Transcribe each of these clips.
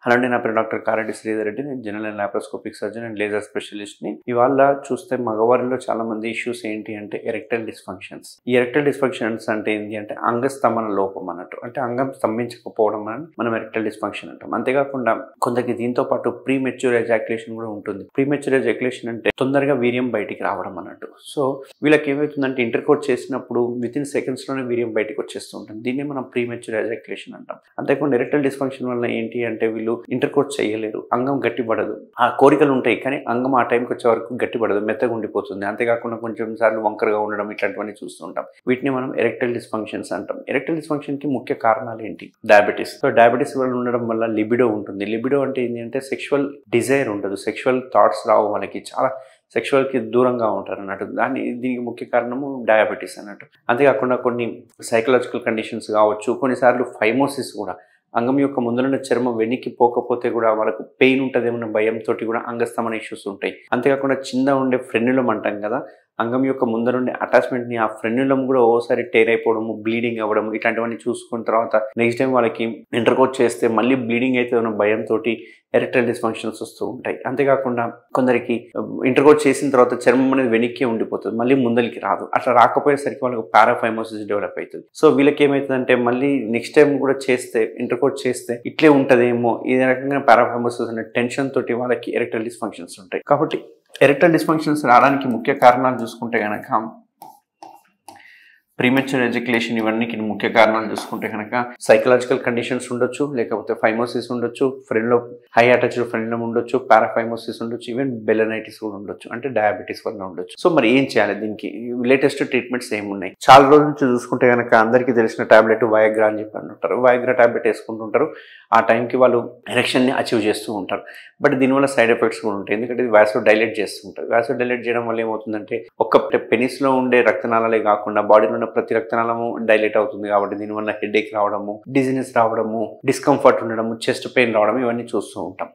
Hello అండి, నా పేరు డాక్టర్ కారెడ్డి శ్రీధర్ రెడ్డి. నేను general and laparoscopic surgeon and laser స్పెషలిస్ట్ని. ఇవాళ చూస్తే మగవారిలో చాలా మంది ఇష్యూస్ ఏంటి అంటే ఎరెక్టైల్ డిస్ఫంక్షన్స్. ఈ ఎరెక్టైల్ డిస్ఫంక్షన్స్ అంటే ఏంటి అంటే అంగస్తంభన లోపం అన్నట్టు. అంటే అంగం స్తంభించకపోవడం అని మనం ఎరెక్టైల్ డిస్ఫంక్షన్ అంటాం. అంతేకాకుండా కొందరికి దీంతో పాటు ప్రీ మెచ్యూర్ ఎజాక్యులేషన్ కూడా ఉంటుంది. ప్రీ మెచ్యూర్ ఎజాక్యులేషన్ అంటే తొందరగా వీర్యం బయటికి రావడం అన్నట్టు. సో వీళ్ళకి ఏమవుతుందంటే ఇంటర్కోర్స్ చేసినప్పుడు విత్ ఇన్ సెకండ్స్లోనే వీర్యం బయటకు వచ్చేస్తూ ఉంటుంది. దీన్ని మనం ప్రీ మెచ్యూర్ ఎజాక్యులేషన్ అంటాం. అంతేకాకుండా ఎరెక్టైల్ డిస్ఫంక్షన్ వల్ల ఏంటి అంటే వీళ్ళు ఇంటర్కోర్స్ చేయలేరు, అంగం గట్టిపడదు. ఆ కోరికలు ఉంటాయి కానీ అంగం ఆ టైంకి వచ్చే వరకు గట్టిపడదు, మెత్తగా ఉండిపోతుంది. అంతేకాకుండా కొంచెం సార్లు వంకరగా ఉండడం ఇట్లాంటివన్నీ చూస్తూ ఉంటాం. వీటిని మనం ఎరెక్టైల్ డిస్ఫంక్షన్స్ అంటాం. ఎరెక్టైల్ డిస్ఫంక్షన్ కి ముఖ్య కారణాలు ఏంటి? డయాబెటీస్. సో డయాబెటీస్ వల్ల ఉండడం వల్ల లిబిడో ఉంటుంది. లిబిడో అంటే ఏంటి అంటే సెక్షువల్ డిజైర్ ఉండదు, సెక్షువల్ థాట్స్ రావు, మనకి చాలా సెక్షువల్కి దూరంగా ఉంటారు అన్నట్టు. దీనికి ముఖ్య కారణము డయాబెటీస్ అన్నట్టు. అంతేకాకుండా కొన్ని సైకలాజికల్ కండిషన్స్ కావచ్చు, కొన్నిసార్లు ఫైమోసిస్ కూడా, అంగం యొక్క ముందున్న చర్మం వెనక్కి పోకపోతే కూడా వాళ్ళకు పెయిన్ ఉంటుందేమన్న భయంతో కూడా అంగస్తమన ఇష్యూస్ ఉంటాయి. అంతేకాకుండా చిన్న ఉండే ఫ్రెన్యులం అంటాం కదా, అంగం యొక్క ముందరుండే అటాచ్మెంట్ని ఆ ఫ్రెన్యులం కూడా ఓసారి టేర్ అయిపోవడము, బ్లీడింగ్ అవ్వడము ఇట్లాంటివన్నీ చూసుకున్న తర్వాత నెక్స్ట్ టైం వాళ్ళకి ఇంటర్కోర్స్ చేస్తే మళ్ళీ బ్లీడింగ్ అయితే ఉన్న భయంతో ఎరెక్టైల్ డిస్ఫంక్షన్స్ వస్తూ ఉంటాయి. అంతేకాకుండా కొందరికి ఇంటర్కోర్స్ చేసిన తర్వాత చర్మం అనేది వెనక్కి ఉండిపోతుంది, మళ్ళీ ముందరికి రాదు. అట్లా రాకపోయేసరికి వాళ్ళకి పారాఫైమోసిస్ డెవలప్ అవుతుంది. సో వీళ్ళకి ఏమవుతుందంటే మళ్ళీ నెక్స్ట్ టైం కూడా చేస్తే ఇంటర్కోర్స్ చేస్తే ఇట్లే ఉంటుందేమో, ఈ రకంగా పారాఫైమోసిస్ అనే టెన్షన్ తోటి వాళ్ళకి ఎరెక్టైల్ డిస్ఫంక్షన్స్ ఉంటాయి. కాబట్టి ఎరెక్టైల్ డిస్ఫంక్షన్స్ రావడానికి ముఖ్య కారణాలు చూసుకుంటే కనుక ప్రీమెచ్యూర్ ఎజాక్యులేషన్, ఇవన్నీ ముఖ్య కారణాలు చూసుకుంటే కనుక సైకలాజికల్ కండిషన్స్ ఉండొచ్చు, లేకపోతే ఫైమోసిస్ ఉండొచ్చు, ఫ్రెన్లో హై అటాచ్డ్ ఫ్రెన్లం ఉండొచ్చు, పారాఫైమోసిస్ ఉండొచ్చు, ఈవెన్ బెలనైటిస్ కూడా ఉండొచ్చు, అంటే డయాబెటీస్ వల్ల ఉండొచ్చు. సో మరి ఏం చేయాలి? దీనికి లేటెస్ట్ ట్రీట్మెంట్స్ ఏమున్నాయి? చాలా రోజుల నుంచి చూసుకుంటే కనుక అందరికీ తెలిసిన టాబ్లెట్ వయాగ్రా అని చెప్పి అంటుంటారు. వయాగ్రా టాబ్లెట్ వేసుకుంటుంటారు, ఆ టైంకి వాళ్ళు ఎరెక్షన్ని అచీవ్ చేస్తూ ఉంటారు. బట్ దీనివల్ల సైడ్ ఎఫెక్ట్స్ కూడా ఉంటాయి. ఎందుకంటే ఇది వాసో డైలేట్ చేస్తుంటారు. వాసో డైలేట్ చేయడం వల్ల ఏమవుతుందంటే ఒక్క పెనిస్లో ఉండే రక్తనాళాలే కాకుండా బాడీలో ప్రతి రక్తనాళము డైలేట్ అవుతుంది. కాబట్టి దీనివల్ల హెడేక్ రావడము, డిజినెస్ రావడము, డిస్కంఫర్ట్ ఉండడము, చెస్ట్ పెయిన్ రావడం ఇవన్నీ చూస్తూ ఉంటాం.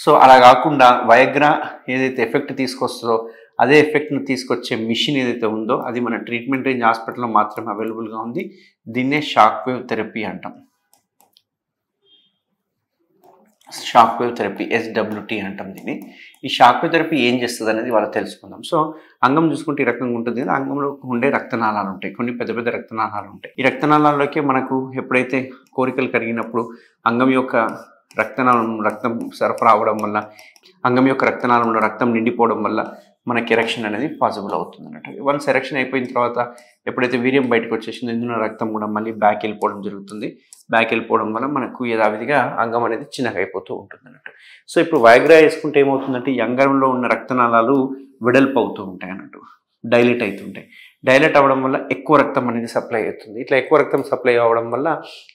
సో అలా కాకుండా వయాగ్రా ఏదైతే ఎఫెక్ట్ తీసుకొస్తుందో అదే ఎఫెక్ట్ను తీసుకొచ్చే మిషన్ ఏదైతే ఉందో అది మన ట్రీట్మెంట్ రేంజ్ హాస్పిటల్లో మాత్రమే అవైలబుల్గా ఉంది. దీన్నే షాక్ వేవ్ థెరపీ అంటాం. షాక్ వేవ్ థెరపీ, SWT అంటాం దీన్ని. ఈ షాక్ వేవ్ థెరపీ ఏం చేస్తుంది అనేది వాళ్ళు తెలుసుకుందాం. సో అంగం చూసుకుంటే ఈ రకంగా ఉంటుంది కదా, అంగంలో ఉండే రక్తనాళాలు ఉంటాయి, కొన్ని పెద్ద పెద్ద రక్తనాళాలు ఉంటాయి. ఈ రక్తనాళాల్లోకి మనకు ఎప్పుడైతే కోరికలు కలిగినప్పుడు అంగం యొక్క రక్తం సరఫరా అవ్వడం వల్ల, అంగం యొక్క రక్తనాళంలో రక్తం నిండిపోవడం వల్ల మనకి ఎరెక్షన్ అనేది పాసిబుల్ అవుతుంది అన్నట్టు. వన్స్ ఎరెక్షన్ అయిపోయిన తర్వాత ఎప్పుడైతే వీర్యం బయటకు వచ్చేసిందో ఇందులో రక్తం కూడా మళ్ళీ బ్యాక్ వెళ్ళిపోవడం జరుగుతుంది. బ్యాక్ వెళ్ళిపోవడం వల్ల మనకు యథావిధిగా అంగం అనేది చిన్నగా అయిపోతూ ఉంటుంది అన్నట్టు. సో ఇప్పుడు వయాగ్రా వేసుకుంటే ఏమవుతుందంటే ఈ అంగంలో ఉన్న రక్తనాళాలు వెడల్పు అవుతూ ఉంటాయి అన్నట్టు, డైలేట్ అవుతుంటాయి. డైలేట్ అవ్వడం వల్ల ఎక్కువ రక్తం అనేది సప్లై అవుతుంది. ఇట్లా ఎక్కువ రక్తం సప్లై అవ్వడం వల్ల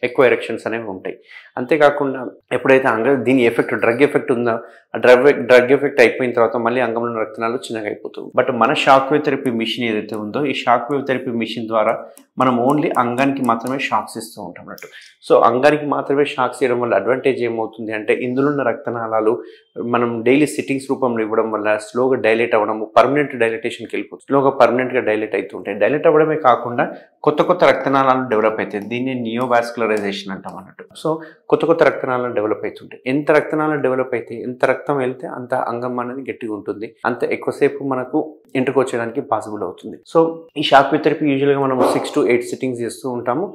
ఎక్కువ ఎరెక్షన్స్ అనేవి ఉంటాయి. అంతేకాకుండా ఎప్పుడైతే దీని ఎఫెక్ట్, డ్రగ్ ఎఫెక్ట్ ఉందో ఆ డ్రగ్ ఎఫెక్ట్ అయిపోయిన తర్వాత మళ్ళీ అంగంలో రక్తనాలు చిన్నగా అయిపోతుంది. బట్ మన షాక్ వేవ్ థెరపీ మిషన్ ఏదైతే ఉందో ఈ షాక్ వేవ్ థెరపీ మిషన్ ద్వారా మనం ఓన్లీ అంగానికి మాత్రమే షాక్స్ ఇస్తూ ఉంటాం అన్నట్టు. సో అంగానికి మాత్రమే షాక్స్ ఇవ్వడం వల్ల అడ్వాంటేజ్ ఏమవుతుంది అంటే ఇందులో ఉన్న రక్తనాళాలు మనం డైలీ సిట్టింగ్స్ రూపంలో ఇవ్వడం వల్ల స్లోగా డైలేట్ అవ్వడము, పర్మనెంట్ డైలేటేషన్కి వెళ్ళిపోతుంది. స్లోగా పర్మనెంట్గా డైలేట్ అవుతుంటాయి. డైలేట్ అవ్వడమే కాకుండా కొత్త కొత్త రక్తనాళాలు డెవలప్ అవుతాయి. దీన్ని నియోవాస్కులరైజేషన్ అంటాం అన్నట్టు. సో కొత్త రక్తనాళాలు డెవలప్ అవుతుంటాయి. ఎంత రక్తనాళాలు డెవలప్ అయితే, ఎంత రక్తం వెళ్తే అంత అంగం అనేది గట్టిగా ఉంటుంది, అంత ఎక్కువసేపు మనకు ఇంటర్కోర్స్ చేయడానికి పాసిబుల్ అవుతుంది. సో ఈ షాక్ వేవ్ థెరపీ యూజువల్గా మనం 6 to 8 సిట్టింగ్స్ చేస్తూ ఉంటాము.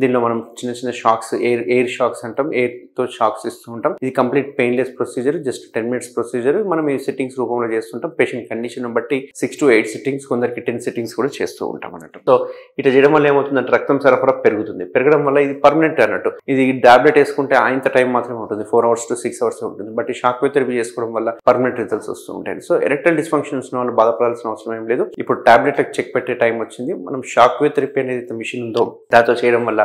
దీనిలో మనం చిన్న చిన్న షాక్స్, ఎయిర్ షాక్స్ అంటాం, ఎయిర్తో షాక్స్ ఇస్తూ ఉంటాం. ఇది complete painless procedure, just 10 minutes procedure. మనం ఈ సిట్టింగ్స్ రూపంలో చేస్తుంటాం. పేషెంట్ కండిషన్ బట్టి 6 to 8 సిట్టింగ్స్, కొందరికి 10 సిట్టింగ్స్ కూడా చేస్తూ ఉంటాం అన్నట్టు. సో ఇట్లా చేయడం వల్ల ఏమవుతుందంటే రక్తం సరఫరా పెరుగుతుంది. పెరగడం వల్ల ఇది పర్మనెంట్ అన్నట్టు. ఇది టాబ్లెట్ వేసుకుంటే ఇంత టైం మాత్రమే ఉంటుంది, 4 hours to 6 hours ఉంటుంది. బట్ ఈ షాక్ వేవ్ థెరపీ చేసుకోవడం వల్ల పర్మనెంట్ రిజల్ట్స్ వస్తూ ఉంటాయి. సో ఎరెక్టైల్ డిస్ఫంక్షన్స్ వాళ్ళు బాధపడాల్సిన అవసరం ఏం లేదు. ఇప్పుడు టాబ్లెట్లకు చెక్ పెట్టే టైం వచ్చింది. మనం షాక్ వేవ్ థెరపీ అనేది మిషన్ ఉందో దాంతో చేయడం వల్ల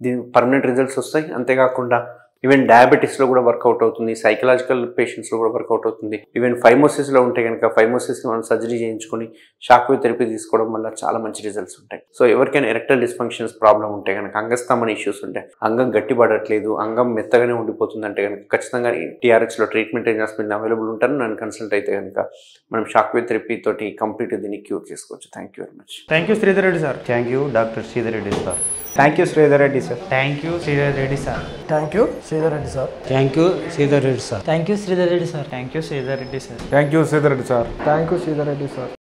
దీనికి పర్మనెంట్ రిజల్ట్స్ వస్తాయి. అంతేకాకుండా ఈవెన్ డయాబెటీస్లో కూడా వర్కౌట్ అవుతుంది, సైకలాజికల్ పేషెంట్స్లో కూడా వర్కౌట్ అవుతుంది. ఈవెన్ ఫైమోసిస్లో ఉంటే కనుక ఫైమోసిస్ని మనం సర్జరీ చేయించుకొని షాక్ వేవ్ థెరపీ తీసుకోవడం వల్ల చాలా మంచి రిజల్ట్స్ ఉంటాయి. సో ఎవరికైనా ఎరెక్టల్ డిస్ఫంక్షన్స్ ప్రాబ్లం ఉంటే కనుక, అంగస్తమన ఇష్యూస్ ఉంటాయి, అంగం గట్టిపడట్లేదు, అంగం మెత్తగానే ఉండిపోతుంది అంటే కనుక ఖచ్చితంగా TRHలో ట్రీట్మెంట్ హాస్పిటల్ అవైలబుల్ ఉంటారు. నన్ను కన్సల్ట్ అయితే కనుక మనం షాక్ వేవ్ థెరపీ తోటి కంప్లీట్ దీన్ని క్యూర్ చేసుకోవచ్చు. Thank you very much. Thank you Sridhar Reddy sir. Thank you doctor Sridhar Reddy sir. Thank you Sridhar Reddy sir. Thank you Sridhar Reddy sir. Thank you Sridhar Reddy sir. Thank you Sridhar Reddy sir. Thank you Sridhar Reddy sir. Thank you Sridhar Reddy sir. Thank you Sridhar Reddy sir. Thank you Sridhar Reddy sir.